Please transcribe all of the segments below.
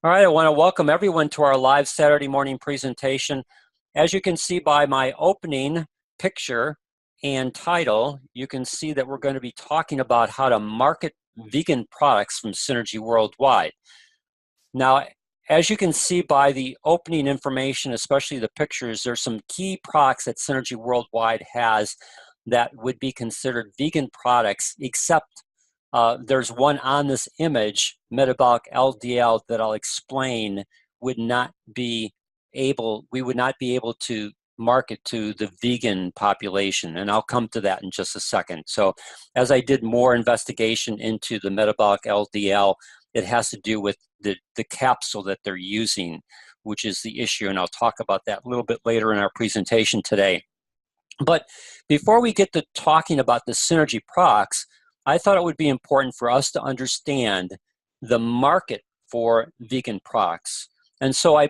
All right, I want to welcome everyone to our live Saturday morning presentation. As you can see by my opening picture and title, you can see that we're going to be talking about how to market vegan products from Synergy Worldwide. Now, as you can see by the opening information, especially the pictures, there's some key products that Synergy Worldwide has that would be considered vegan products, except there's one on this image, Metabolic LDL, that I'll explain we would not be able to market to the vegan population, and I'll come to that in just a second. So as I did more investigation into the Metabolic LDL, it has to do with the capsule that they're using, which is the issue, and I'll talk about that a little bit later in our presentation today. But before we get to talking about the Synergy products, I thought it would be important for us to understand the market for vegan products. And so I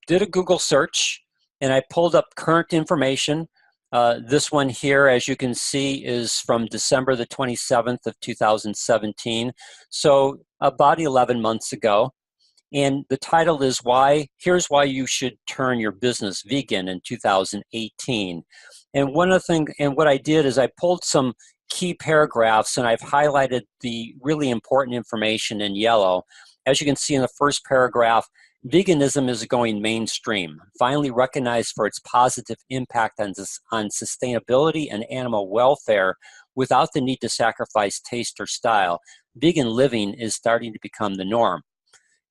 did a Google search and I pulled up current information. This one here, as you can see, is from December the 27th of 2017. So about 11 months ago. And the title is Here's Why You Should Turn Your Business Vegan in 2018. And what I did is I pulled some key paragraphs and I've highlighted the really important information in yellow. As you can see in the first paragraph, veganism is going mainstream, finally recognized for its positive impact on sustainability and animal welfare without the need to sacrifice taste or style. Vegan living is starting to become the norm.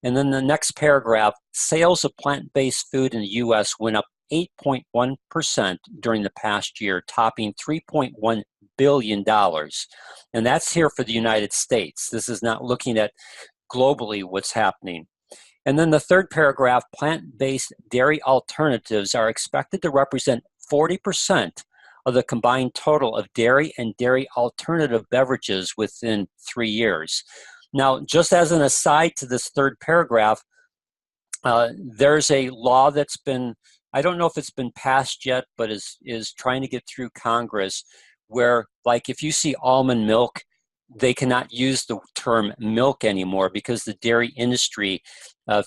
And then the next paragraph, sales of plant-based food in the U.S. went up 8.1% during the past year, topping $3.1 billion. And that's here for the United States. This is not looking at globally what's happening. And then the third paragraph, plant-based dairy alternatives are expected to represent 40% of the combined total of dairy and dairy alternative beverages within 3 years. Now, just as an aside to this third paragraph, there's a law that's been, I don't know if it's been passed yet, but is trying to get through Congress, where, like, if you see almond milk, they cannot use the term milk anymore because the dairy industry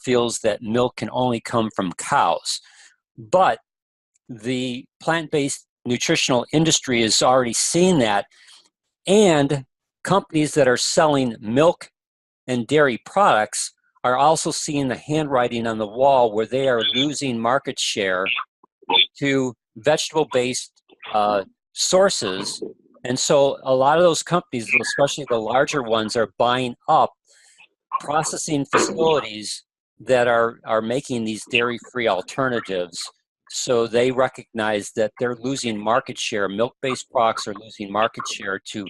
feels that milk can only come from cows. But the plant-based nutritional industry has already seen that, and companies that are selling milk and dairy products are also seeing the handwriting on the wall where they are losing market share to vegetable-based sources. And so a lot of those companies, especially the larger ones, are buying up processing facilities that are making these dairy-free alternatives. So they recognize that they're losing market share. Milk-based products are losing market share to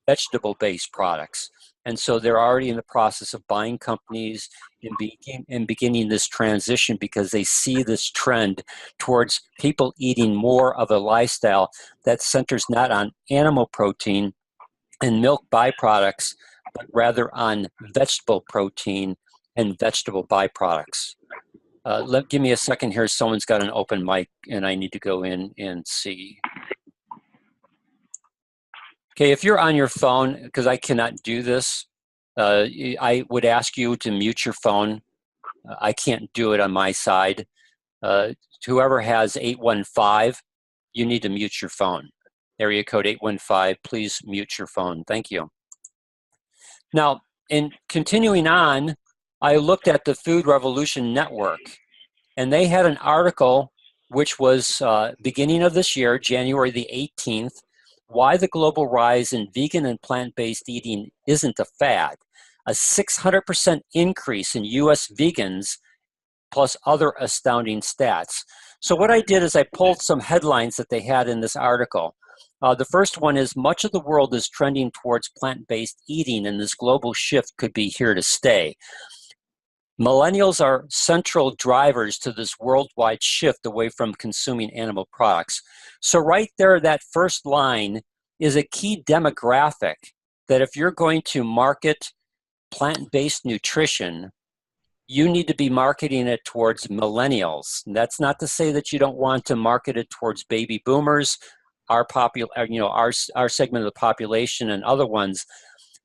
vegetable-based products. And so they're already in the process of buying companies and beginning this transition because they see this trend towards people eating more of a lifestyle that centers not on animal protein and milk byproducts, but rather on vegetable protein and vegetable byproducts. Give me a second here. Someone's got an open mic and I need to go in and see. Okay, if you're on your phone, because I cannot do this, I would ask you to mute your phone. I can't do it on my side. Whoever has 815, you need to mute your phone. Area code 815, please mute your phone. Thank you. Now, in continuing on, I looked at the Food Revolution Network, and they had an article which was beginning of this year, January the 18th, Why the Global Rise in Vegan and Plant-Based Eating Isn't a Fad. A 600% increase in U.S. vegans, plus other astounding stats. So what I did is I pulled some headlines that they had in this article. The first one is, much of the world is trending towards plant-based eating, and this global shift could be here to stay. Millennials are central drivers to this worldwide shift away from consuming animal products. So right there, that first line is a key demographic that if you're going to market plant-based nutrition, you need to be marketing it towards millennials. And that's not to say that you don't want to market it towards baby boomers, our segment of the population and other ones.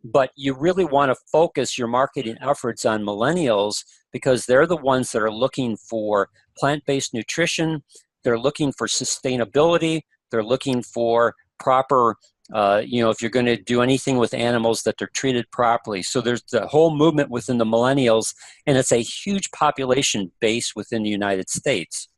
But you really want to focus your marketing efforts on millennials because they're the ones that are looking for plant-based nutrition. They're looking for sustainability. They're looking for proper, if you're going to do anything with animals, that they're treated properly. So there's the whole movement within the millennials, and it's a huge population base within the United States.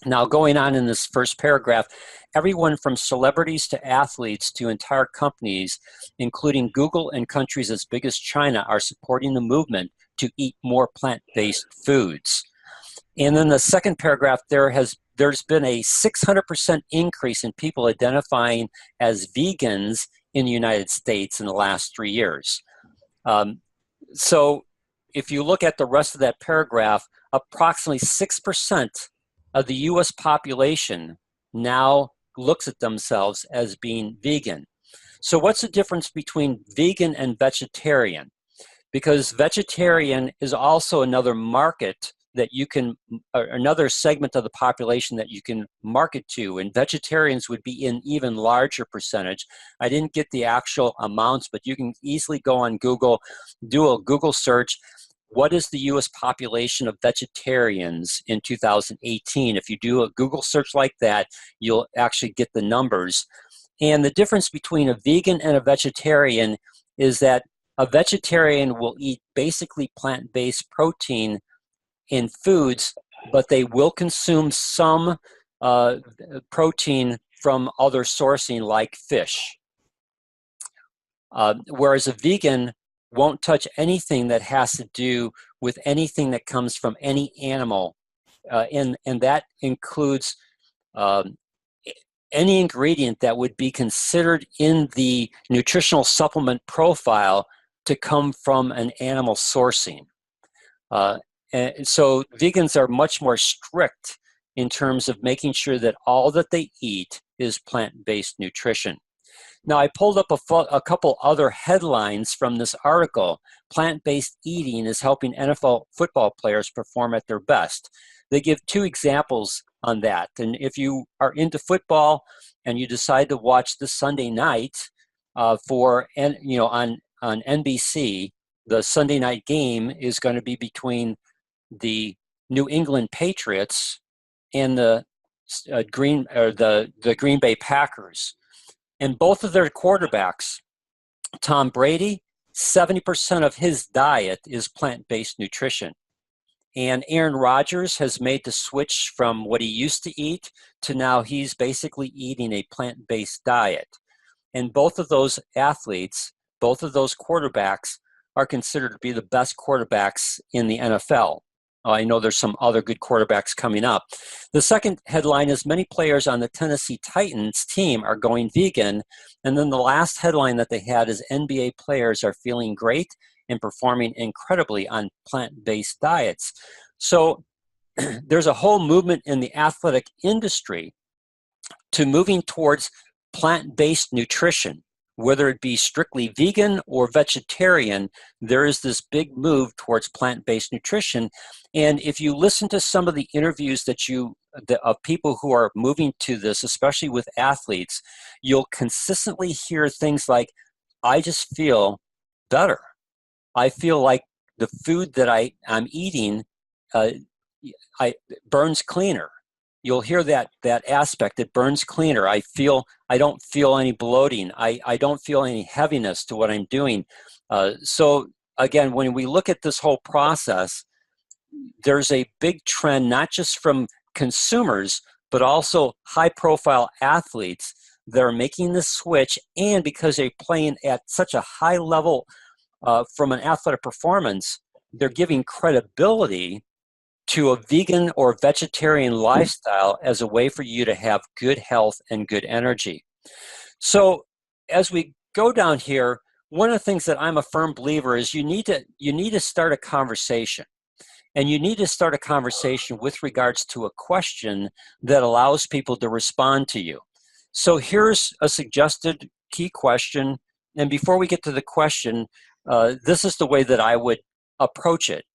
Now, going on in this first paragraph, everyone from celebrities to athletes to entire companies, including Google and countries as big as China, are supporting the movement to eat more plant-based foods. And then the second paragraph, there's been a 600% increase in people identifying as vegans in the United States in the last 3 years. So if you look at the rest of that paragraph, approximately 6% of the U.S. population now looks at themselves as being vegan. So what's the difference between vegan and vegetarian? Because vegetarian is also another market that you can, another segment of the population that you can market to, and vegetarians would be an even larger percentage. I didn't get the actual amounts, but you can easily go on Google, do a Google search. What is the U.S. population of vegetarians in 2018? If you do a Google search like that, you'll actually get the numbers. And the difference between a vegan and a vegetarian is that a vegetarian will eat basically plant-based protein in foods, but they will consume some protein from other sourcing like fish. Whereas a vegan won't touch anything that has to do with anything that comes from any animal. And that includes any ingredient that would be considered in the nutritional supplement profile to come from an animal sourcing. And so vegans are much more strict in terms of making sure that all that they eat is plant-based nutrition. Now, I pulled up a couple other headlines from this article. Plant-based eating is helping NFL football players perform at their best. They give 2 examples on that. And if you are into football and you decide to watch this Sunday night on NBC, the Sunday night game is going to be between the New England Patriots and the Green Bay Packers. And both of their quarterbacks, Tom Brady, 70% of his diet is plant-based nutrition. And Aaron Rodgers has made the switch from what he used to eat to now he's basically eating a plant-based diet. And both of those athletes, both of those quarterbacks are considered to be the best quarterbacks in the NFL. I know there's some other good quarterbacks coming up. The second headline is many players on the Tennessee Titans team are going vegan. And then the last headline that they had is NBA players are feeling great and performing incredibly on plant-based diets. So there's a whole movement in the athletic industry to moving towards plant-based nutrition. Whether it be strictly vegan or vegetarian, there is this big move towards plant-based nutrition. And if you listen to some of the interviews of people who are moving to this, especially with athletes, you'll consistently hear things like, I just feel better. I feel like the food that I'm eating burns cleaner. You'll hear that aspect. It burns cleaner. I don't feel any bloating. I don't feel any heaviness to what I'm doing. So again, when we look at this whole process, there's a big trend, not just from consumers, but also high-profile athletes that are making the switch, and because they're playing at such a high level from an athletic performance, they're giving credibility to a vegan or vegetarian lifestyle as a way for you to have good health and good energy. So as we go down here, one of the things that I'm a firm believer is you need to start a conversation. And you need to start a conversation with regards to a question that allows people to respond to you. So here's a suggested key question. And before we get to the question, this is the way that I would approach it.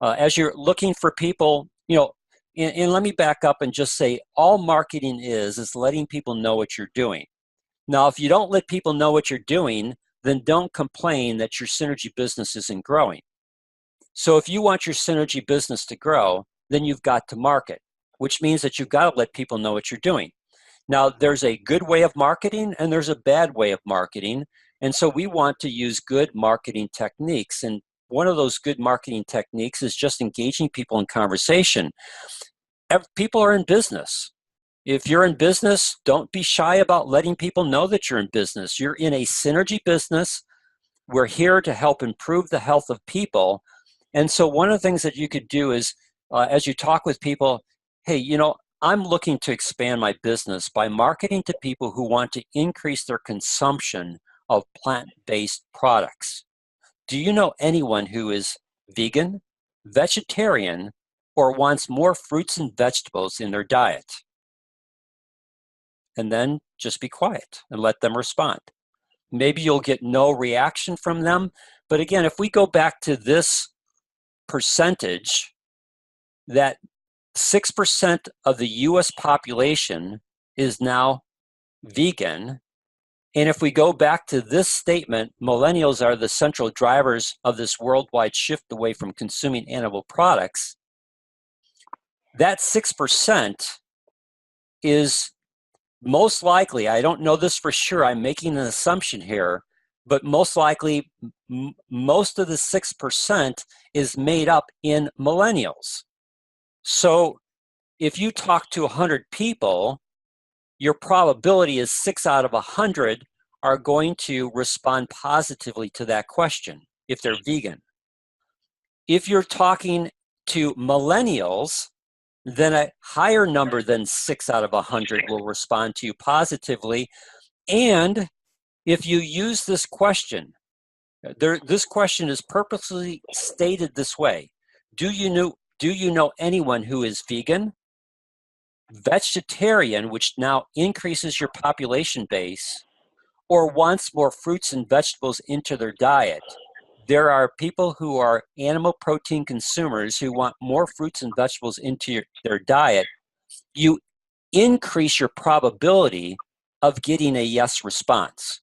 As you're looking for people, and let me back up and just say all marketing is letting people know what you're doing. Now, if you don't let people know what you're doing, then don't complain that your Synergy business isn't growing. So if you want your Synergy business to grow, then you've got to market, which means that you've got to let people know what you're doing. Now, there's a good way of marketing and there's a bad way of marketing. And so we want to use good marketing techniques. And one of those good marketing techniques is just engaging people in conversation. People are in business. If you're in business, don't be shy about letting people know that you're in business. You're in a Synergy business. We're here to help improve the health of people. And so one of the things that you could do is, as you talk with people, hey, you know, I'm looking to expand my business by marketing to people who want to increase their consumption of plant-based products. Do you know anyone who is vegan, vegetarian, or wants more fruits and vegetables in their diet? And then just be quiet and let them respond. Maybe you'll get no reaction from them. But again, if we go back to this percentage, that 6% of the US population is now vegan. And if we go back to this statement, millennials are the central drivers of this worldwide shift away from consuming animal products. That 6% is most likely, I don't know this for sure, I'm making an assumption here, but most likely most of the 6% is made up in millennials. So if you talk to 100 people, your probability is 6 out of 100 are going to respond positively to that question if they're vegan. If you're talking to millennials, then a higher number than 6 out of 100 will respond to you positively. And if you use this question, this question is purposely stated this way: Do you know anyone who is vegan, vegetarian, which now increases your population base, or wants more fruits and vegetables into their diet? There are people who are animal protein consumers who want more fruits and vegetables into their diet. You increase your probability of getting a yes response.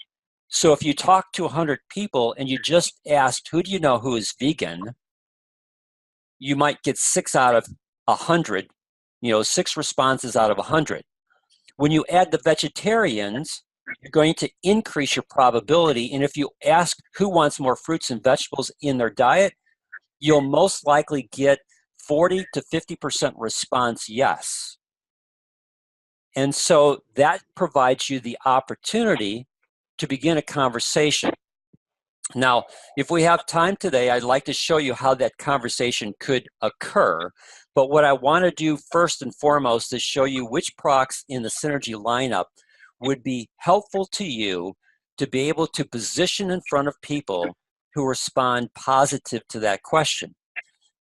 So if you talk to 100 people and you just asked, who do you know who is vegan? You might get 6 out of 100, 6 responses out of 100. When you add the vegetarians, you're going to increase your probability. And if you ask who wants more fruits and vegetables in their diet, you'll most likely get 40 to 50% response yes. And so that provides you the opportunity to begin a conversation. Now, if we have time today, I'd like to show you how that conversation could occur. But what I want to do first and foremost is show you which products in the Synergy lineup would be helpful to you to be able to position in front of people who respond positive to that question.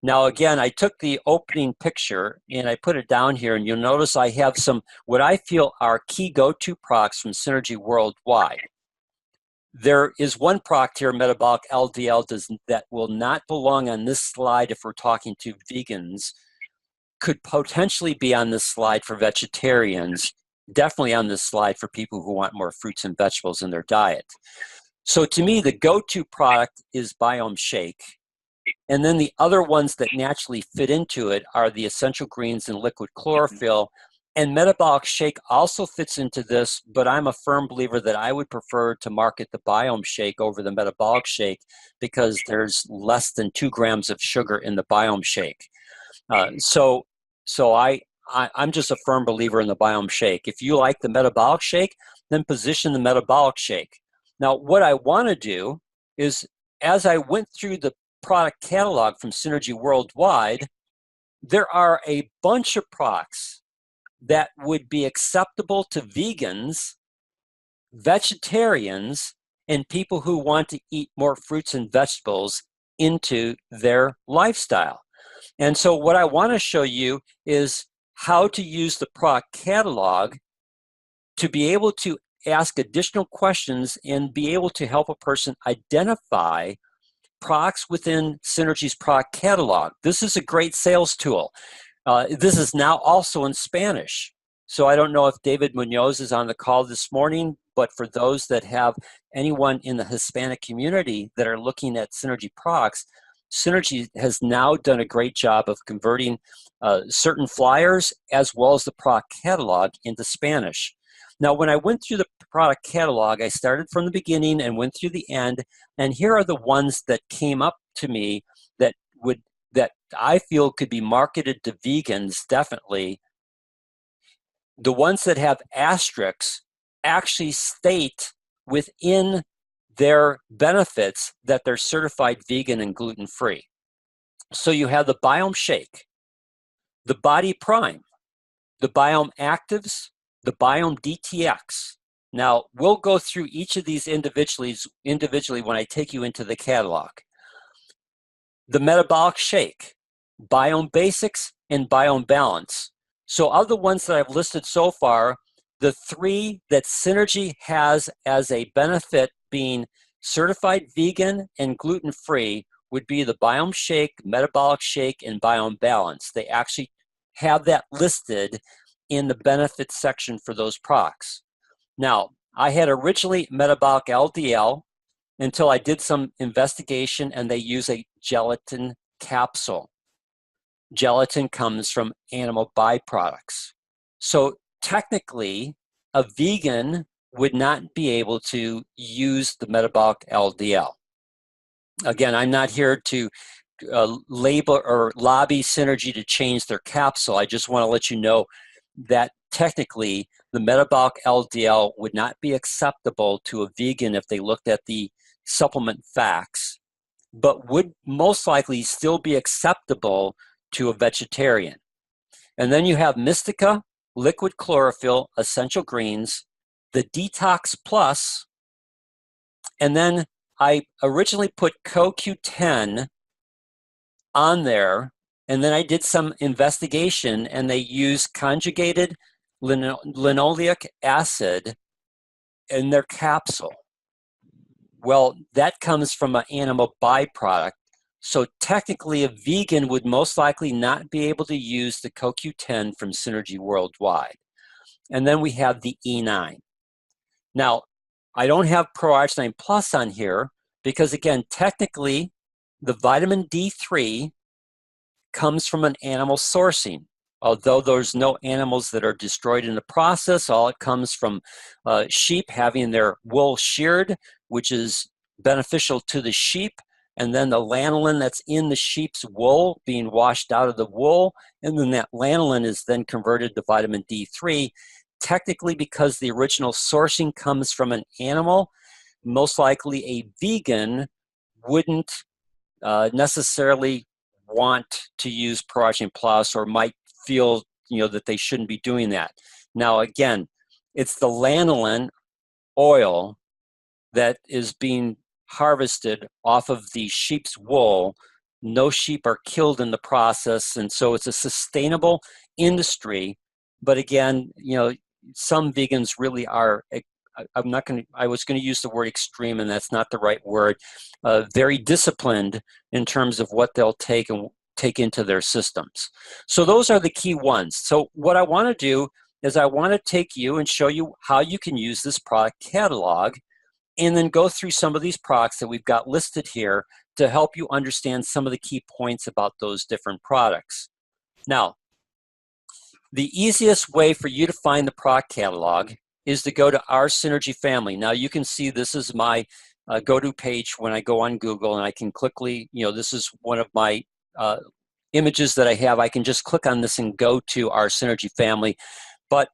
Now, again, I took the opening picture and I put it down here, and you'll notice I have some what I feel are key go-to products from Synergy worldwide. There is one product here, Metabolic LDL, that will not belong on this slide if we're talking to vegans, could potentially be on this slide for vegetarians, definitely on this slide for people who want more fruits and vegetables in their diet. So to me, the go-to product is Biome Shake. And then the other ones that naturally fit into it are the Seneschal Greens and liquid chlorophyll. And Metabolic Shake also fits into this, but I'm a firm believer that I would prefer to market the Biome Shake over the Metabolic Shake because there's less than 2 grams of sugar in the Biome Shake. So I'm just a firm believer in the Biome Shake. If you like the Metabolic Shake, then position the Metabolic Shake. Now, what I want to do is, as I went through the product catalog from Synergy worldwide, there are a bunch of products that would be acceptable to vegans, vegetarians, and people who want to eat more fruits and vegetables into their lifestyle. And so what I want to show you is how to use the product catalog to be able to ask additional questions and be able to help a person identify products within Synergy's product catalog. This is a great sales tool. This is now also in Spanish. So I don't know if David Munoz is on the call this morning, but for those that have anyone in the Hispanic community that are looking at Synergy products, Synergy has now done a great job of converting certain flyers as well as the product catalog into Spanish. Now, when I went through the product catalog, I started from the beginning and went through the end, and here are the ones that came up to me that I feel could be marketed to vegans, definitely. The ones that have asterisks actually state within their benefits that they're certified vegan and gluten-free. So you have the Biome Shake, the Body Prime, the Biome Actives, the Biome DTX. Now, we'll go through each of these individually when I take you into the catalog. The Metabolic Shake, Biome Basics, and Biome Balance. So of the ones that I've listed so far, the three that Synergy has as a benefit being certified vegan and gluten-free would be the Biome Shake, Metabolic Shake, and Biome Balance. They actually have that listed in the benefits section for those products. Now, I had originally Metabolic LDL until I did some investigation and they use a gelatin capsule. Gelatin comes from animal byproducts. So technically, a vegan would not be able to use the Metabolic LDL. Again, I'm not here to label or lobby Synergy to change their capsule. I just want to let you know that technically the Metabolic LDL would not be acceptable to a vegan if they looked at the supplement facts, but would most likely still be acceptable to a vegetarian. And then you have Mystica, liquid chlorophyll, Seneschal Greens, the Detox Plus, and then I originally put CoQ10 on there, and then I did some investigation and they use conjugated linoleic acid in their capsule. Well, that comes from an animal byproduct. So technically a vegan would most likely not be able to use the CoQ10 from Synergy worldwide. And then we have the E9. Now, I don't have Pro-Arginine Plus on here because again, technically the vitamin D3 comes from an animal sourcing. Although there's no animals that are destroyed in the process, all it comes from sheep having their wool sheared, which is beneficial to the sheep, and then the lanolin that's in the sheep's wool being washed out of the wool, and then that lanolin is then converted to vitamin D3. Technically, because the original sourcing comes from an animal, most likely a vegan wouldn't necessarily want to use Pro-Arginine Plus or might feel that they shouldn't be doing that. Now again, it's the lanolin oil that is being harvested off of the sheep's wool. No sheep are killed in the process, and so it's a sustainable industry. But again, some vegans really are, I was going to use the word extreme, and that's not the right word, very disciplined in terms of what they'll take into their systems. So those are the key ones. So what I want to do is I want to take you and show you how you can use this product catalog and then go through some of these products that we've got listed here to help you understand some of the key points about those different products. Now, the easiest way for you to find the product catalog is to go to our Synergy family. Now you can see this is my go-to page when I go on Google, and I can quickly, this is one of my images that I have. I can just click on this and go to our Synergy family. But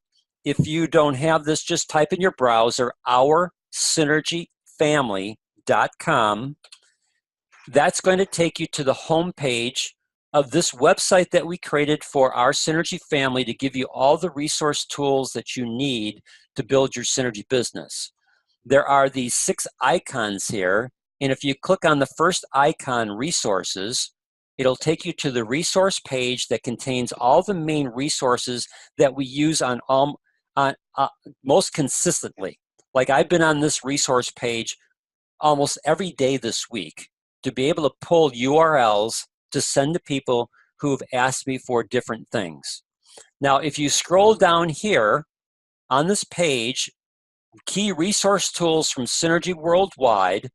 if you don't have this, just type in your browser, oursynergyfamily.com. That's going to take you to the home page of this website that we created for our Synergy family to give you all the resource tools that you need to build your Synergy business. There are these 6 icons here, and if you click on the first icon, resources, it'll take you to the resource page that contains all the main resources that we use on most consistently. Like I've been on this resource page almost every day this week to be able to pull URLs to send to people who have asked me for different things. Now, if you scroll down here on this page, key resource tools from Synergy Worldwide,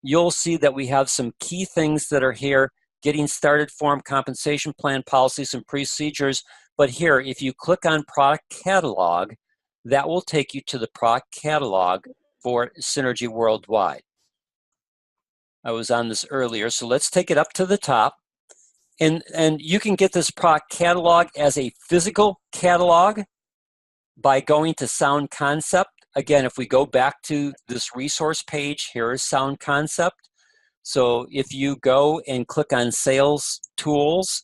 you'll see that we have some key things that are here: getting started form, compensation plan, policies, and procedures. But here, if you click on product catalog, that will take you to the product catalog for Synergy Worldwide. I was on this earlier, so let's take it up to the top. And you can get this product catalog as a physical catalog by going to Sound Concept. Again, if we go back to this resource page, here is Sound Concept. So if you go and click on Sales Tools,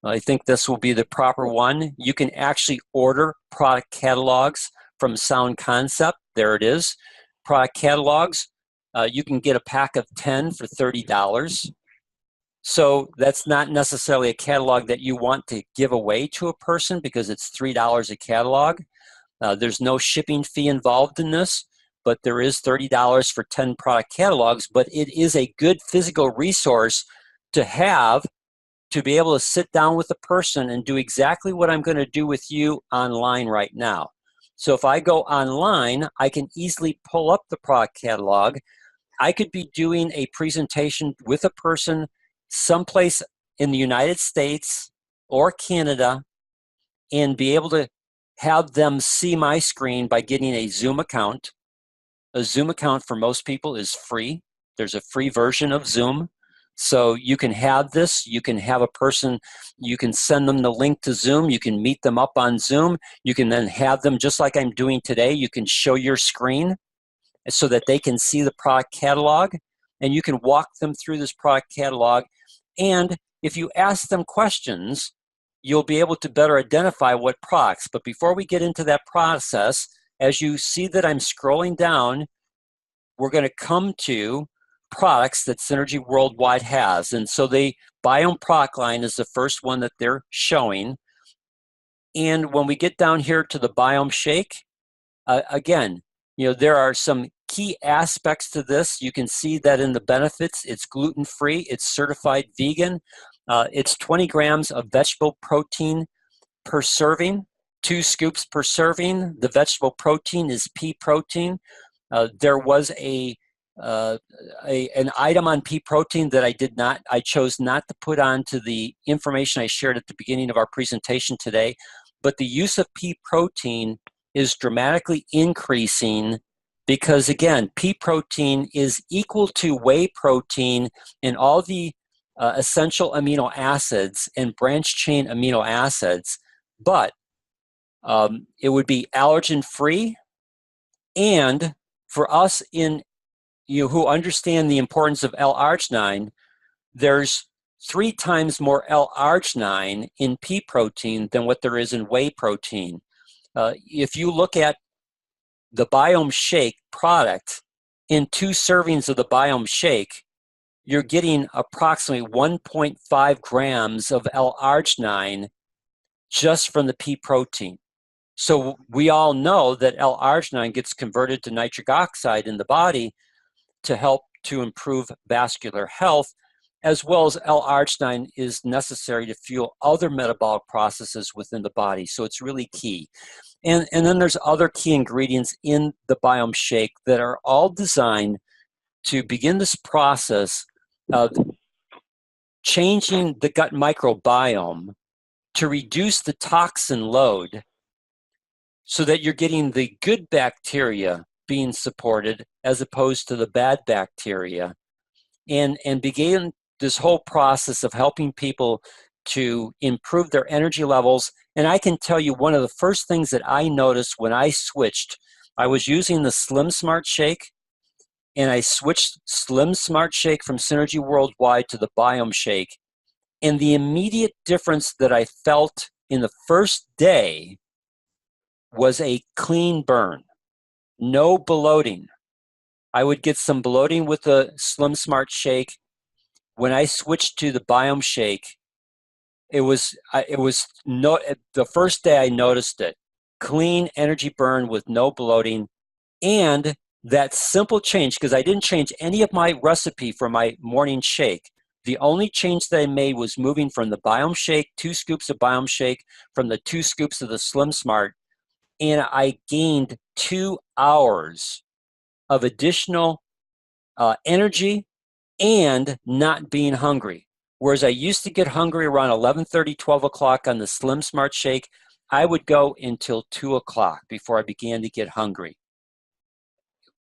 I think this will be the proper one. You can actually order product catalogs from Sound Concept. There it is, product catalogs. You can get a pack of 10 for $30. So that's not necessarily a catalog that you want to give away to a person because it's $3 a catalog. There's no shipping fee involved in this, but there is $30 for 10 product catalogs. But it is a good physical resource to have, to be able to sit down with a person and do exactly what I'm going to do with you online right now. So if I go online, I can easily pull up the product catalog. I could be doing a presentation with a person someplace in the United States or Canada and be able to have them see my screen by getting a Zoom account. A Zoom account for most people is free. There's a free version of Zoom. So you can have this, you can have a person, you can send them the link to Zoom, you can meet them up on Zoom, you can then have them, just like I'm doing today, you can show your screen so that they can see the product catalog, and you can walk them through this product catalog. And if you ask them questions, you'll be able to better identify what products. But before we get into that process, as you see that I'm scrolling down, we're going to come to products that Synergy Worldwide has. And so the Biome product line is the first one that they're showing. And when we get down here to the Biome Shake, again, there are some key aspects to this. You can see that in the benefits, it's gluten-free, it's certified vegan, it's 20 grams of vegetable protein per serving, 2 scoops per serving. The vegetable protein is pea protein. There was an item on pea protein that I chose not to put onto the information I shared at the beginning of our presentation today, but the use of pea protein is dramatically increasing because, again, pea protein is equal to whey protein in all the essential amino acids and branch chain amino acids, but it would be allergen free. And for us who understand the importance of L-arginine, there's 3 times more L-arginine in pea protein than what there is in whey protein. If you look at the Biome Shake product, in 2 servings of the Biome Shake, you're getting approximately 1.5 grams of L-arginine just from the pea protein. So we all know that L-arginine gets converted to nitric oxide in the body to help to improve vascular health, as well as L-arginine is necessary to fuel other metabolic processes within the body. So it's really key. And then there's other key ingredients in the Biome Shake that are all designed to begin this process of changing the gut microbiome to reduce the toxin load so that you're getting the good bacteria being supported as opposed to the bad bacteria, and begin this whole process of helping people to improve their energy levels. And I can tell you, one of the first things that I noticed when I switched, I was using the Slim Smart Shake, and I switched Slim Smart Shake from Synergy Worldwide to the Biome Shake. And the immediate difference that I felt in the first day was a clean burn, no bloating. I would get some bloating with the Slim Smart Shake. When I switched to the Biome Shake, the first day I noticed it. Clean energy burn with no bloating, and that simple change, because I didn't change any of my recipe for my morning shake. The only change that I made was moving from the Biome Shake, 2 scoops of Biome Shake, from the 2 scoops of the Slim Smart, and I gained 2 hours of additional energy and not being hungry. Whereas I used to get hungry around 11:30, 12 o'clock on the Slim Smart Shake, I would go until 2 o'clock before I began to get hungry.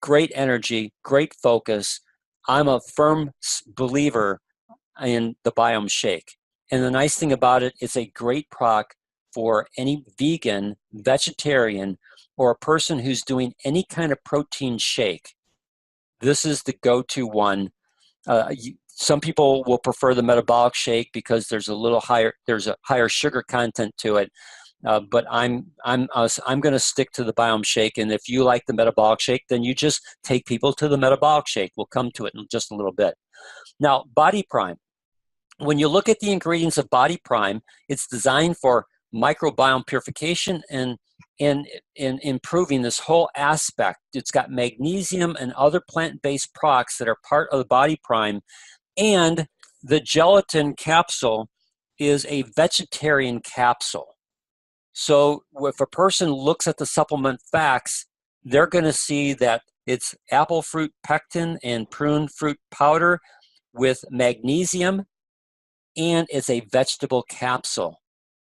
Great energy, great focus. I'm a firm believer in the Biome Shake. And the nice thing about it, it's a great product for any vegan, vegetarian, or a person who's doing any kind of protein shake. This is the go-to one. Some people will prefer the Metabolic Shake because there's a higher sugar content to it. But I'm going to stick to the Biome Shake, and if you like the Metabolic Shake, then you just take people to the Metabolic Shake. We'll come to it in just a little bit. Now, Body Prime. When you look at the ingredients of Body Prime, it's designed for microbiome purification and improving this whole aspect. It's got magnesium and other plant-based products that are part of the Body Prime, and the gelatin capsule is a vegetarian capsule. So if a person looks at the supplement facts, they're going to see that it's apple fruit pectin and prune fruit powder with magnesium, and it's a vegetable capsule.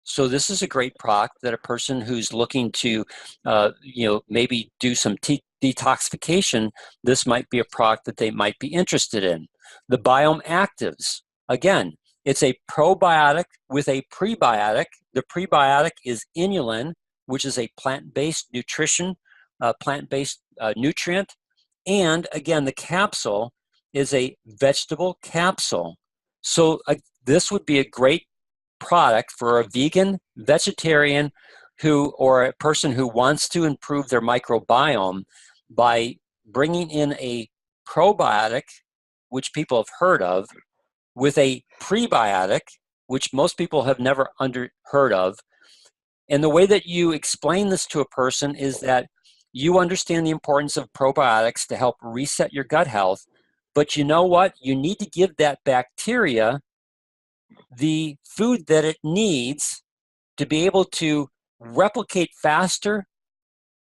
So this is a great product that a person who's looking to, maybe do some detoxification, this might be a product that they might be interested in. The Biome Actives, again, it's a probiotic with a prebiotic. The prebiotic is inulin, which is a plant-based nutrition, plant-based nutrient. And again, the capsule is a vegetable capsule. So this would be a great product for a vegan, vegetarian, or a person who wants to improve their microbiome by bringing in a probiotic, which people have heard of, with a prebiotic, which most people have never heard of. And the way that you explain this to a person is that you understand the importance of probiotics to help reset your gut health, but you know what? You need to give that bacteria the food that it needs to be able to replicate faster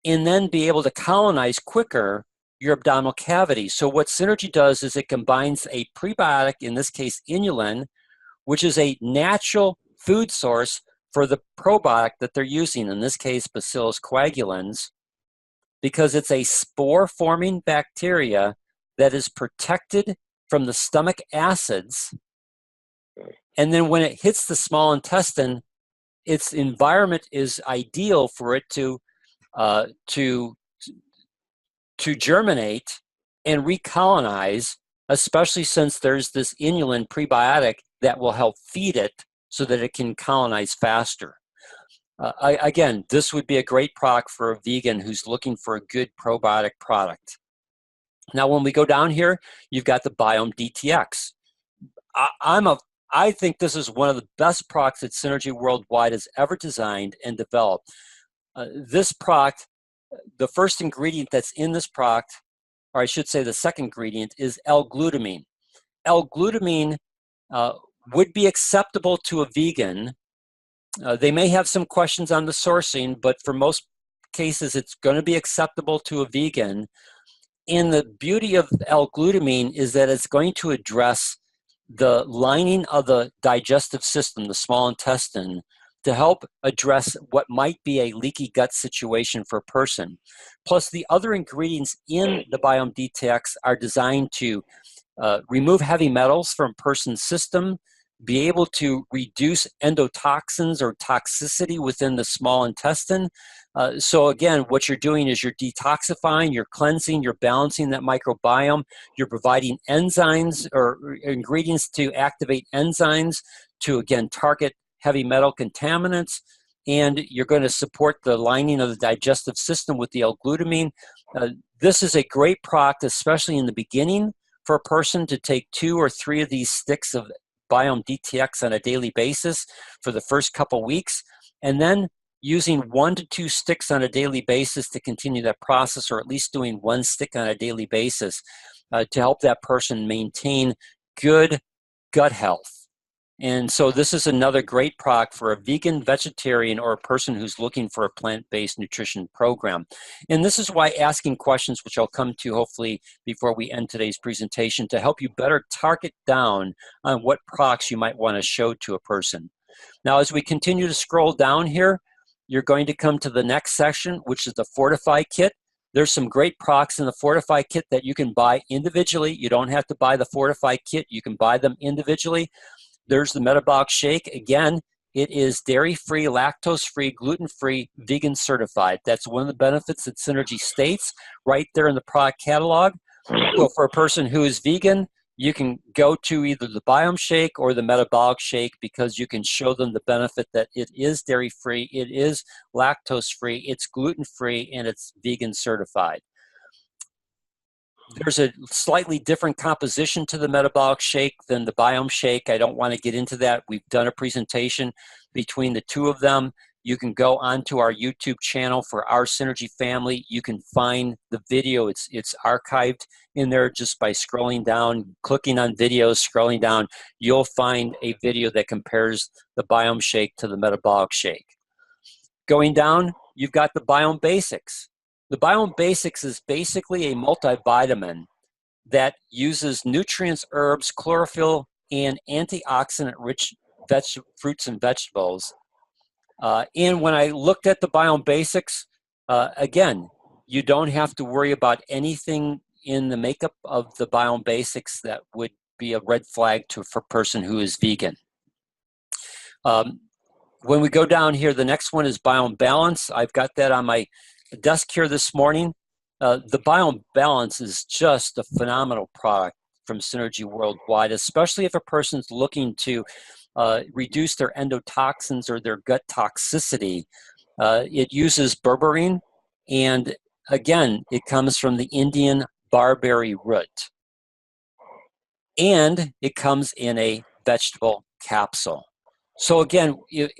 and then be able to colonize quicker your abdominal cavity. So what Synergy does is it combines a prebiotic, in this case inulin, which is a natural food source for the probiotic that they're using, in this case Bacillus coagulans, because it's a spore-forming bacteria that is protected from the stomach acids. And then when it hits the small intestine, its environment is ideal for it to germinate and recolonize, especially since there's this inulin prebiotic that will help feed it so that it can colonize faster. Again, this would be a great product for a vegan who's looking for a good probiotic product. Now, when we go down here, you've got the Biome DTX. I think this is one of the best products that Synergy Worldwide has ever designed and developed. This product, the first ingredient that's in this product, or I should say the second ingredient, is L-glutamine. L-glutamine would be acceptable to a vegan. They may have some questions on the sourcing, but for most cases, it's going to be acceptable to a vegan. And the beauty of L-glutamine is that it's going to address the lining of the digestive system, the small intestine, to help address what might be a leaky gut situation for a person. Plus, the other ingredients in the Biome DTX are designed to remove heavy metals from a person's system, be able to reduce endotoxins or toxicity within the small intestine. So again, what you're doing is you're detoxifying, you're cleansing, you're balancing that microbiome, you're providing enzymes or ingredients to activate enzymes to, again, target heavy metal contaminants, and you're going to support the lining of the digestive system with the L-glutamine. This is a great product, especially in the beginning, for a person to take 2 or 3 of these sticks of Biome DTX on a daily basis for the first couple weeks, and then using 1 to 2 sticks on a daily basis to continue that process, or at least doing 1 stick on a daily basis to help that person maintain good gut health. And so this is another great product for a vegan, vegetarian, or a person who's looking for a plant-based nutrition program. And this is why asking questions, which I'll come to hopefully before we end today's presentation, to help you better target down on what products you might want to show to a person. Now, as we continue to scroll down here, you're going to come to the next section, which is the Fortify Kit. There's some great products in the Fortify Kit that you can buy individually. You don't have to buy the Fortify Kit. You can buy them individually. There's the Metabolic Shake. Again, it is dairy-free, lactose-free, gluten-free, vegan certified. That's one of the benefits that Synergy states right there in the product catalog. So for a person who is vegan, you can go to either the Biome Shake or the Metabolic Shake because you can show them the benefit that it is dairy-free, it is lactose-free, it's gluten-free, and it's vegan certified. There's a slightly different composition to the Metabolic Shake than the Biome Shake. I don't want to get into that. We've done a presentation between the two of them. You can go onto our YouTube channel for our Synergy family. You can find the video. It's archived in there just by scrolling down, clicking on videos, scrolling down. You'll find a video that compares the Biome Shake to the Metabolic Shake. Going down, you've got the Biome Basics. The Biome Basics is basically a multivitamin that uses nutrients, herbs, chlorophyll, and antioxidant-rich fruits and vegetables. And when I looked at the Biome Basics, again, you don't have to worry about anything in the makeup of the Biome Basics that would be a red flag for a person who is vegan. When we go down here, the next one is Biome Balance. I've got that on my desk here this morning. The Biome Balance is just a phenomenal product from Synergy Worldwide, especially if a person's looking to reduce their endotoxins or their gut toxicity. It uses berberine, and again, it comes from the Indian barberry root. And it comes in a vegetable capsule. So again,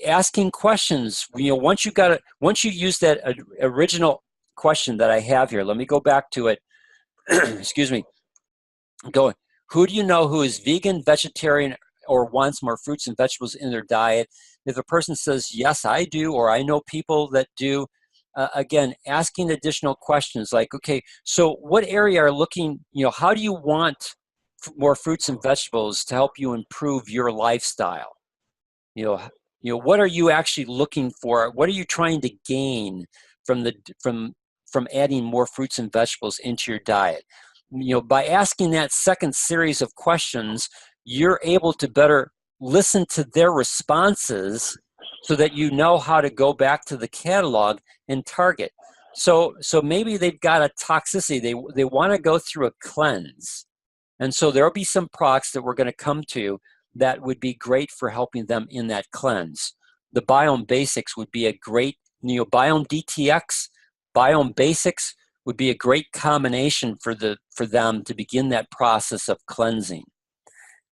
asking questions, once you use that original question that I have here, let me go back to it. Excuse me. Who do you know who is vegan, vegetarian, or wants more fruits and vegetables in their diet? If a person says, yes, I do, or I know people that do, again, asking additional questions like, okay, so what area are looking, how do you want more fruits and vegetables to help you improve your lifestyle? What are you actually looking for? What are you trying to gain from adding more fruits and vegetables into your diet? By asking that second series of questions, you're able to better listen to their responses so that you know how to go back to the catalog and target. So maybe they've got a toxicity. They want to go through a cleanse. And so there'll be some products that we're going to come to that would be great for helping them in that cleanse. The Biome Basics would be a great, Biome DTX, Biome Basics would be a great combination for them to begin that process of cleansing.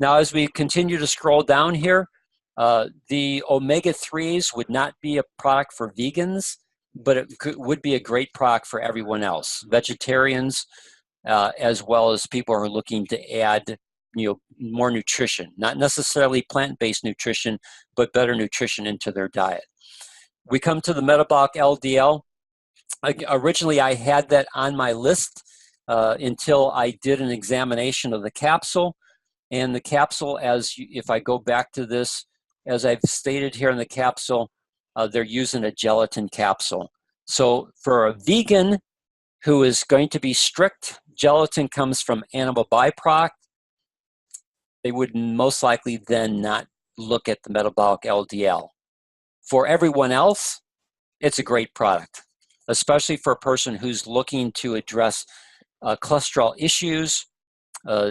Now, as we continue to scroll down here, the omega-3s would not be a product for vegans, but it would be a great product for everyone else, vegetarians, as well as people who are looking to add more nutrition, not necessarily plant-based nutrition, but better nutrition into their diet. We come to the Metabolic LDL. Originally, I had that on my list until I did an examination of the capsule. And the capsule, if I go back to this, as I've stated here in the capsule, they're using a gelatin capsule. So for a vegan who is going to be strict, gelatin comes from animal byproduct. They would most likely then not look at the Metabolic LDL. For everyone else, it's a great product, especially for a person who's looking to address cholesterol issues.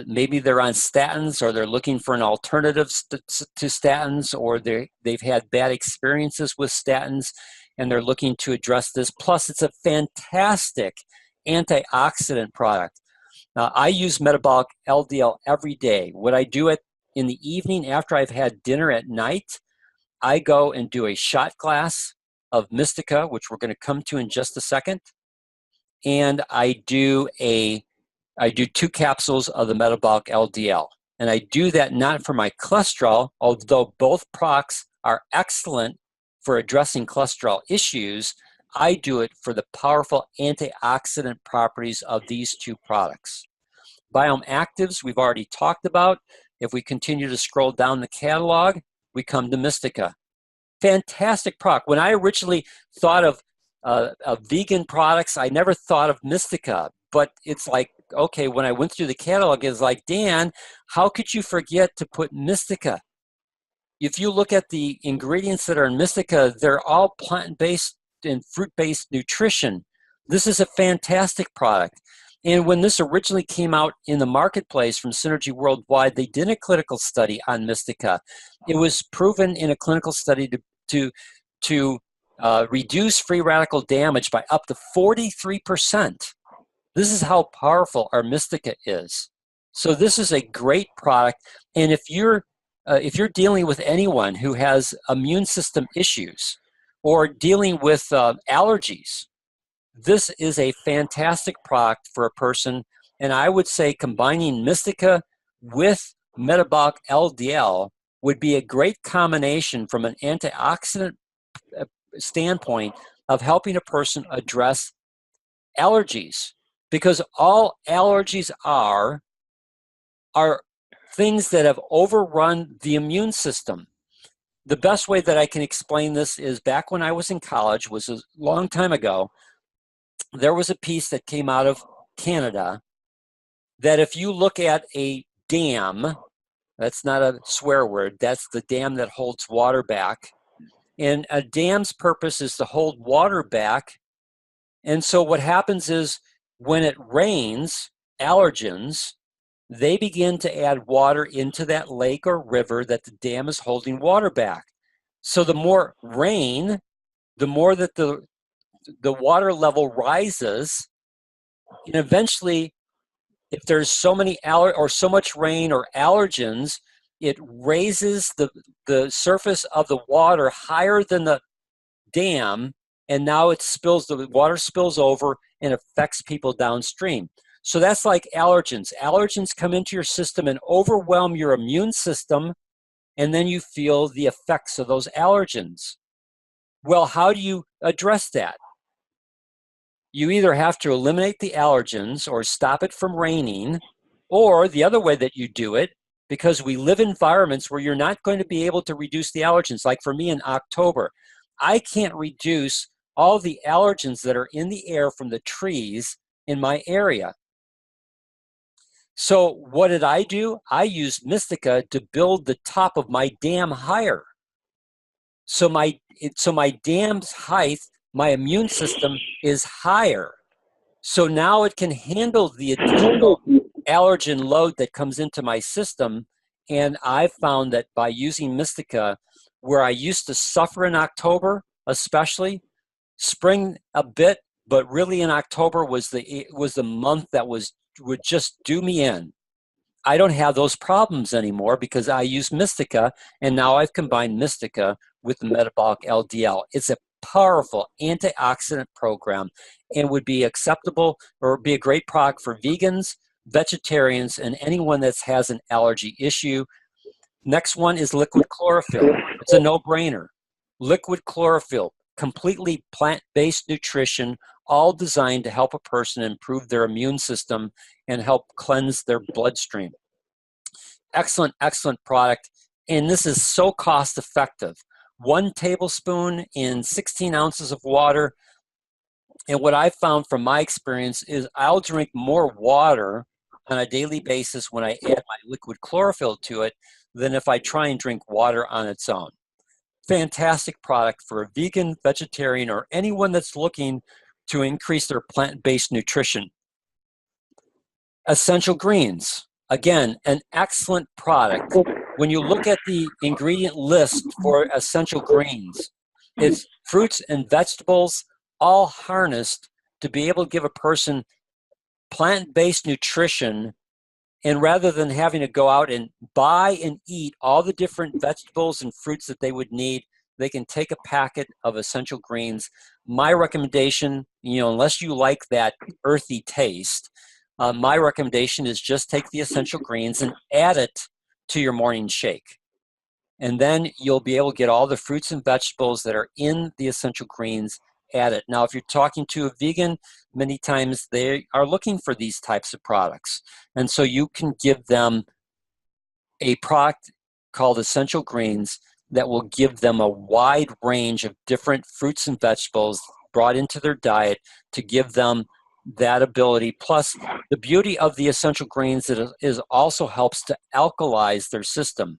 Maybe they're on statins, or they're looking for an alternative to statins, or they've had bad experiences with statins, and they're looking to address this. Plus, it's a fantastic antioxidant product. Now, I use Metabolic LDL every day. What I do in the evening after I've had dinner at night, I go and do a shot glass of Mystica, which we're going to come to in just a second. And I do 2 capsules of the Metabolic LDL. And I do that not for my cholesterol, although both products are excellent for addressing cholesterol issues. I do it for the powerful antioxidant properties of these two products. Biome Actives, we've already talked about. If we continue to scroll down the catalog, we come to Mystica. Fantastic product. When I originally thought of vegan products, I never thought of Mystica. But it's like, okay, when I went through the catalog, it's like, Dan, how could you forget to put Mystica? If you look at the ingredients that are in Mystica, they're all plant-based and fruit-based nutrition. This is a fantastic product. And when this originally came out in the marketplace from Synergy Worldwide, they did a clinical study on Mystica. It was proven in a clinical study to reduce free radical damage by up to 43%. This is how powerful our Mystica is. So this is a great product. And if you're dealing with anyone who has immune system issues or dealing with allergies, this is a fantastic product for a person. And I would say combining Mystica with Metabolic LDL would be a great combination from an antioxidant standpoint of helping a person address allergies. Because all allergies are things that have overrun the immune system. The best way that I can explain this is back when I was in college, was a long time ago, there was a piece that came out of Canada that if you look at a dam, that's not a swear word, that's the dam that holds water back. And a dam's purpose is to hold water back. And so what happens is when it rains, allergens, they begin to add water into that lake or river that the dam is holding water back. So the more rain, the more that the water level rises, and eventually, if there's so much rain or allergens, it raises the surface of the water higher than the dam, and now the water spills over and affects people downstream. So that's like allergens. Allergens come into your system and overwhelm your immune system, and then you feel the effects of those allergens. Well, how do you address that? You either have to eliminate the allergens or stop it from raining, or the other way that you do it, because we live in environments where you're not going to be able to reduce the allergens. Like for me in October, I can't reduce all the allergens that are in the air from the trees in my area. So what did I do? I used Mystica to build the top of my dam higher. So my dam's height, my immune system is higher. So now it can handle the additional allergen load that comes into my system. And I've found that by using Mystica, where I used to suffer in October, especially, spring a bit, but really in October was the month that would just do me in. I don't have those problems anymore because I use Mystica, and now I've combined Mystica with the Metabolic LDL. It's a powerful antioxidant program and would be acceptable or be a great product for vegans, vegetarians, and anyone that has an allergy issue. Next one is liquid chlorophyll. It's a no-brainer. Liquid chlorophyll, completely plant-based nutrition, all designed to help a person improve their immune system and help cleanse their bloodstream. Excellent, excellent product. And this is so cost effective. 1 tablespoon in 16 ounces of water. And what I found from my experience is I'll drink more water on a daily basis when I add my liquid chlorophyll to it than if I try and drink water on its own. Fantastic product for a vegan, vegetarian, or anyone that's looking to increase their plant-based nutrition. Essential Greens, again, an excellent product. When you look at the ingredient list for Essential Greens, it's fruits and vegetables all harnessed to be able to give a person plant-based nutrition. And rather than having to go out and buy and eat all the different vegetables and fruits that they would need, they can take a packet of Essential Greens. My recommendation, unless you like that earthy taste, my recommendation is just take the Essential Greens and add it to your morning shake. And then you'll be able to get all the fruits and vegetables that are in the essential greens added. Now, if you're talking to a vegan, many times they are looking for these types of products. And so you can give them a product called Essential Greens that will give them a wide range of different fruits and vegetables brought into their diet to give them that ability. Plus, the beauty of the essential greens is also helps to alkalize their system.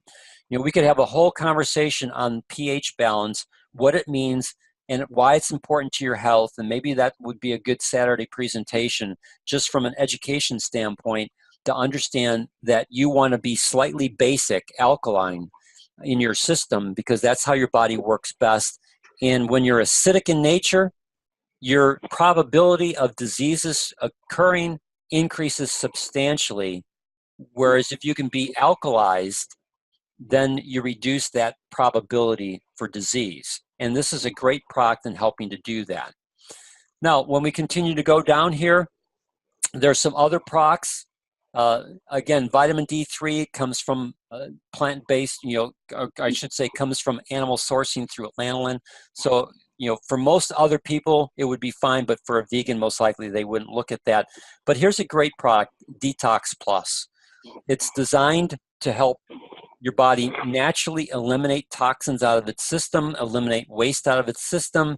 You know, we could have a whole conversation on pH balance, what it means, and why it's important to your health. And maybe that would be a good Saturday presentation, just from an education standpoint, to understand that you want to be slightly basic, alkaline in your system, because that's how your body works best. And when you're acidic in nature, your probability of diseases occurring increases substantially. Whereas if you can be alkalized, then you reduce that probability for disease. And this is a great product in helping to do that. Now, when we continue to go down here, there's some other products. Again, vitamin D3 comes from plant-based, or I should say comes from animal sourcing through lanolin. So, for most other people, it would be fine, but for a vegan, most likely they wouldn't look at that. But here's a great product, Detox Plus. It's designed to help your body naturally eliminate toxins out of its system, eliminate waste out of its system,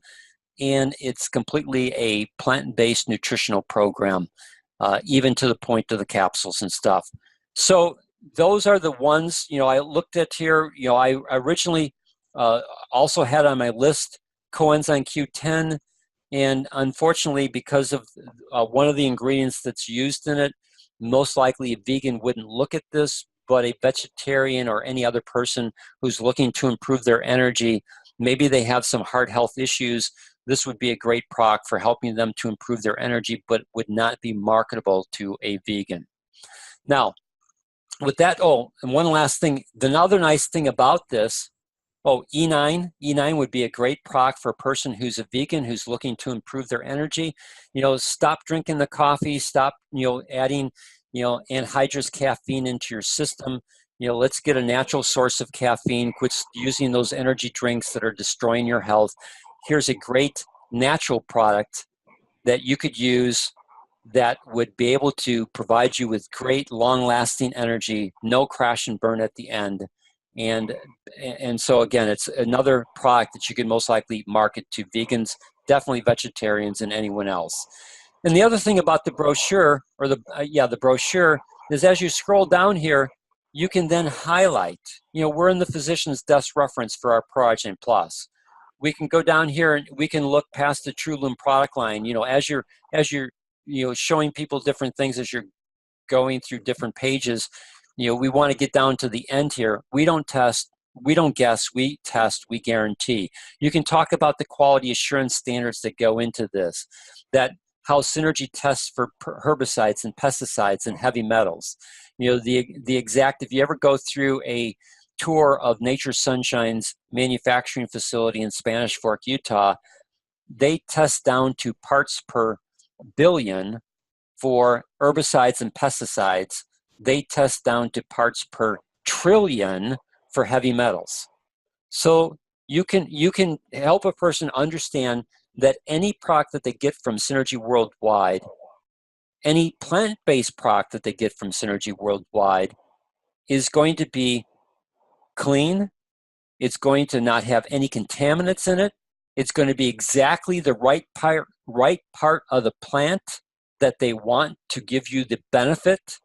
and it's completely a plant-based nutritional program, even to the point of the capsules and stuff. So those are the ones, I looked at here. I originally also had on my list coenzyme Q10, and unfortunately, because of one of the ingredients that's used in it, most likely a vegan wouldn't look at this, but a vegetarian or any other person who's looking to improve their energy, maybe they have some heart health issues, this would be a great product for helping them to improve their energy, but would not be marketable to a vegan. Now, with that, and one last thing, the other nice thing about this, E9. E9 would be a great product for a person who's a vegan, who's looking to improve their energy. Stop drinking the coffee, stop, adding, anhydrous caffeine into your system. Let's get a natural source of caffeine, quit using those energy drinks that are destroying your health. Here's a great natural product that you could use that would be able to provide you with great long-lasting energy, no crash and burn at the end. And so again, it's another product that you can most likely market to vegans, definitely vegetarians, and anyone else. And the other thing about the brochure, or the brochure, is as you scroll down here, you can then highlight. We're in the physician's desk reference for our Progen Plus. We can go down here and we can look past the TrueLoom product line. As you're showing people different things as you're going through different pages. We want to get down to the end here. We don't test, we don't guess, we test, we guarantee. You can talk about the quality assurance standards that go into this, that how Synergy tests for herbicides and pesticides and heavy metals. The exact, if you ever go through a tour of Nature Sunshine's manufacturing facility in Spanish Fork, Utah, they test down to parts per billion for herbicides and pesticides. They test down to parts per trillion for heavy metals. So you can help a person understand that any product that they get from Synergy Worldwide, any plant-based product that they get from Synergy Worldwide is going to be clean. It's going to not have any contaminants in it. It's going to be exactly the right part of the plant that they want to give you the benefit.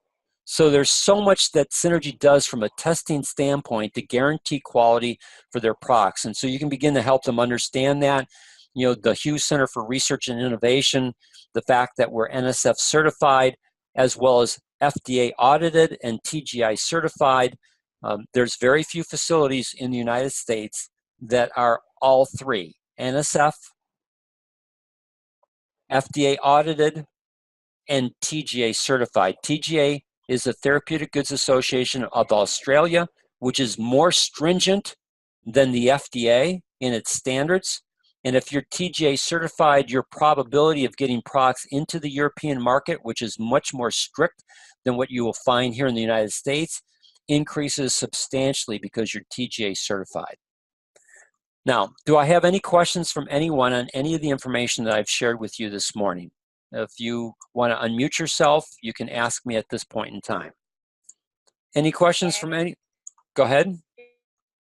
So there's so much that Synergy does from a testing standpoint to guarantee quality for their products. And so you can begin to help them understand that. The Hughes Center for Research and Innovation, the fact that we're NSF certified, as well as FDA audited and TGI certified. There's very few facilities in the United States that are all three: NSF, FDA audited, and TGA certified. TGA is the Therapeutic Goods Association of Australia, which is more stringent than the FDA in its standards. And if you're TGA certified, your probability of getting products into the European market, which is much more strict than what you will find here in the United States, increases substantially because you're TGA certified. Now, do I have any questions from anyone on any of the information that I've shared with you this morning? If you want to unmute yourself, you can ask me at this point in time. Any questions from any? Go ahead.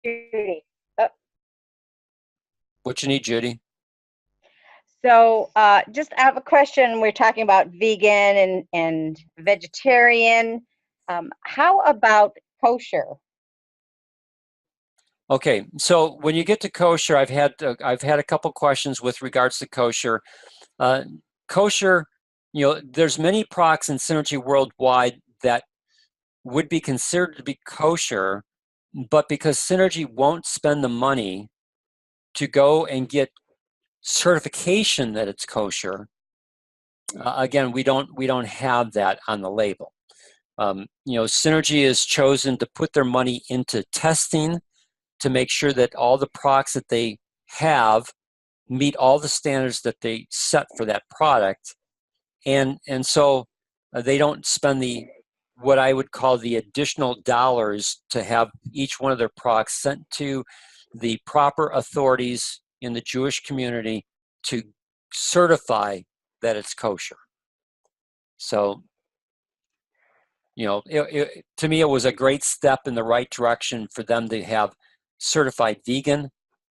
Judy. What you need, Judy? So just I have a question. We're talking about vegan and vegetarian. How about kosher? Okay, so when you get to kosher, I've had a couple questions with regards to kosher. Kosher, there's many products in Synergy worldwide that would be considered to be kosher, but because Synergy won't spend the money to go and get certification that it's kosher, again, we don't have that on the label. Synergy has chosen to put their money into testing to make sure that all the products that they have meet all the standards that they set for that product, and so they don't spend what I would call the additional dollars to have each one of their products sent to the proper authorities in the Jewish community to certify that it's kosher. So, to me, it was a great step in the right direction for them to have certified vegan,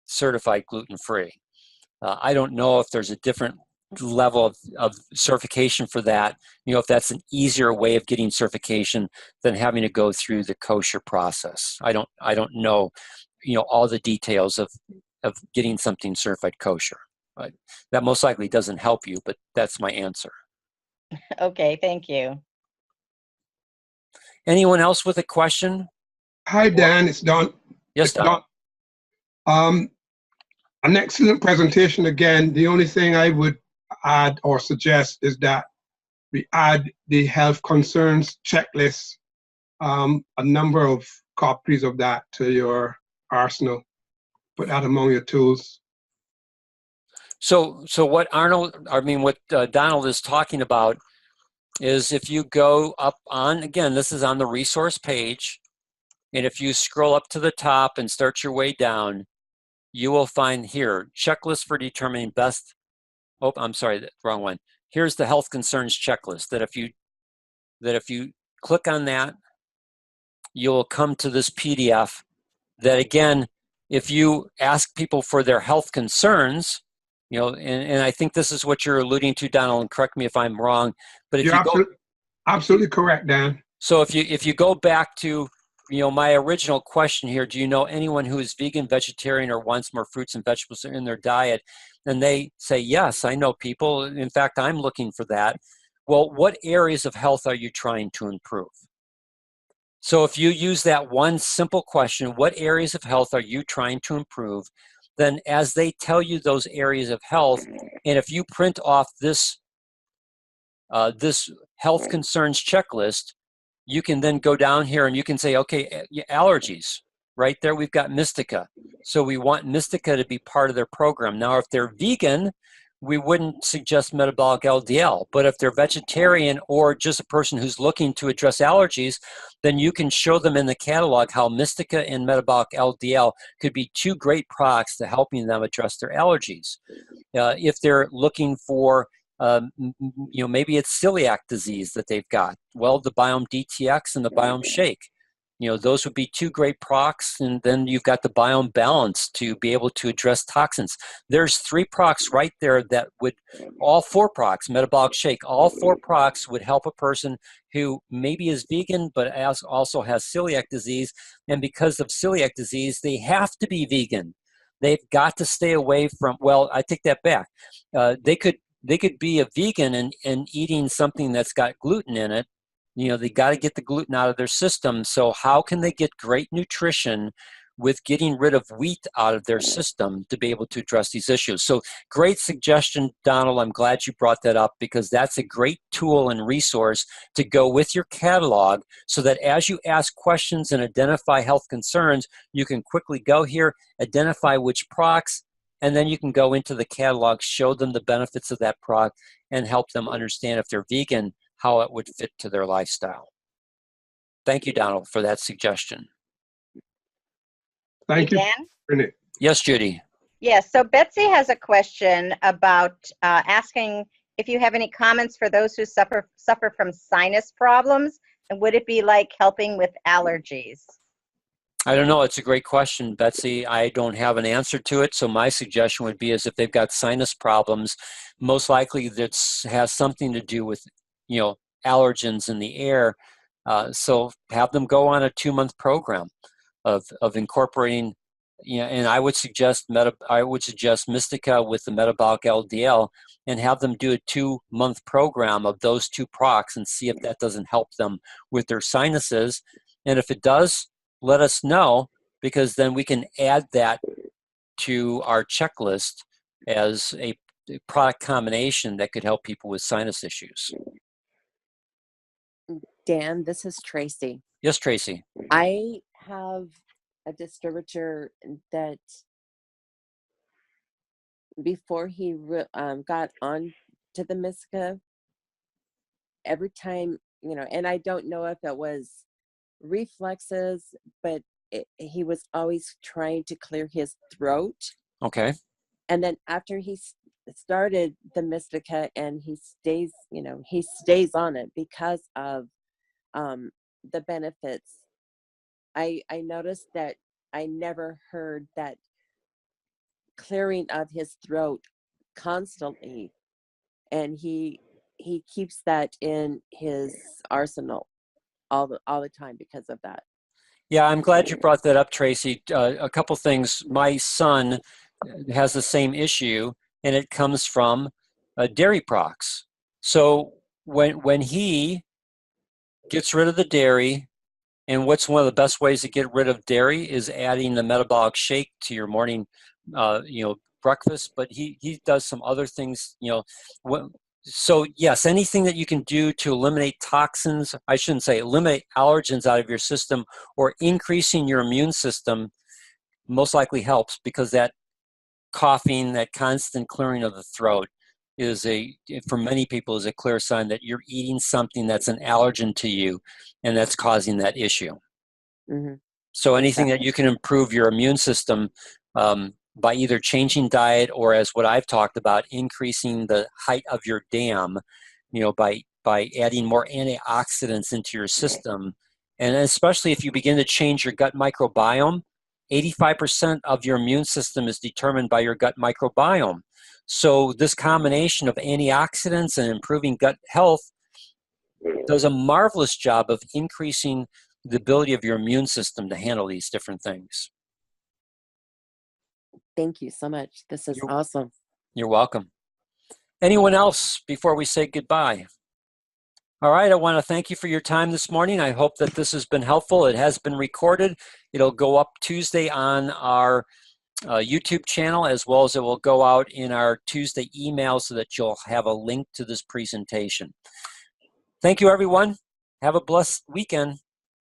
certified gluten-free. I don't know if there's a different level of certification for that, if that's an easier way of getting certification than having to go through the kosher process. I don't know, all the details of getting something certified kosher. That most likely doesn't help you, but that's my answer. Okay, thank you. Anyone else with a question? Hi, Dan. It's Don. Yes, Don. An excellent presentation again. The only thing I would add or suggest is that we add the health concerns checklist, a number of copies of that to your arsenal. Put that among your tools. So what Donald is talking about is if you go up on, again, this is on the resource page, and if you scroll up to the top and start your way down, you will find here, checklist for determining best, oh, I'm sorry, wrong one. Here's the health concerns checklist that if you click on that, you'll come to this PDF that, again, if you ask people for their health concerns, and I think this is what you're alluding to, Donald, and correct me if I'm wrong, but if you're absolutely correct, Dan. So if you go back to my original question here, do you know anyone who is vegan, vegetarian, or wants more fruits and vegetables in their diet? And they say, yes, I know people. In fact, I'm looking for that. Well, what areas of health are you trying to improve? So if you use that one simple question, what areas of health are you trying to improve? Then as they tell you those areas of health, and if you print off this health concerns checklist, you can then go down here and you can say, okay, allergies. Right there, we've got Mystica. So we want Mystica to be part of their program. Now, if they're vegan, we wouldn't suggest metabolic LDL. But if they're vegetarian or just a person who's looking to address allergies, then you can show them in the catalog how Mystica and metabolic LDL could be two great products to helping them address their allergies. If they're looking for maybe it's celiac disease that they've got. Well, the Biome DTX and the Biome Shake, those would be two great products. And then you've got the Biome Balance to be able to address toxins. There's 3 products right there that would, all 4 products, Metabolic Shake, all 4 products would help a person who maybe is vegan, but also has celiac disease. And because of celiac disease, they have to be vegan. They've got to stay away from, well, I take that back. They could be a vegan and eating something that's got gluten in it. They got to get the gluten out of their system. So how can they get great nutrition with getting rid of wheat out of their system to be able to address these issues? So great suggestion, Donald. I'm glad you brought that up because that's a great tool and resource to go with your catalog so that as you ask questions and identify health concerns, you can quickly go here, identify which products, and then you can go into the catalog, show them the benefits of that product, and help them understand if they're vegan, how it would fit to their lifestyle. Thank you, Donald, for that suggestion. Thank you. Dan? Yes, Judy. Yes, so Betsy has a question about asking if you have any comments for those who suffer from sinus problems, and would it be like helping with allergies? I don't know. It's a great question, Betsy. I don't have an answer to it. So my suggestion would be is if they've got sinus problems, most likely that has something to do with, allergens in the air. So have them go on a 2-month program of incorporating, and I would suggest Mystica with the Metabolic LDL, and have them do a 2-month program of those 2 products and see if that doesn't help them with their sinuses. And if it does, let us know, because then we can add that to our checklist as a product combination that could help people with sinus issues. Dan, this is Tracy. Yes, Tracy. I have a distributor that before he got on to the Mistica, every time, and I don't know if it was reflexes, but he was always trying to clear his throat. Okay. And then after he started the Mystica, and he stays on it because of the benefits. I noticed that I never heard that clearing of his throat constantly, and he keeps that in his arsenal all the time because of that. Yeah, I'm glad you brought that up, Tracy. A couple things. My son has the same issue, and it comes from dairy products. So when he gets rid of the dairy, and what's one of the best ways to get rid of dairy is adding the Metabolic Shake to your morning, breakfast. But he does some other things, So yes, anything that you can do to eliminate toxins, I shouldn't say eliminate allergens out of your system, or increasing your immune system, most likely helps, because that coughing, that constant clearing of the throat is for many people is a clear sign that you're eating something that's an allergen to you, and that's causing that issue. Mm-hmm. So anything that you can improve your immune system by either changing diet, or, as what I've talked about, increasing the height of your dam, by adding more antioxidants into your system. And especially if you begin to change your gut microbiome, 85% of your immune system is determined by your gut microbiome. So this combination of antioxidants and improving gut health does a marvelous job of increasing the ability of your immune system to handle these different things. Thank you so much. This is awesome. You're welcome. Anyone else before we say goodbye? All right, I want to thank you for your time this morning. I hope that this has been helpful. It has been recorded. It'll go up Tuesday on our YouTube channel, as well as it will go out in our Tuesday email, so that you'll have a link to this presentation. Thank you, everyone. Have a blessed weekend.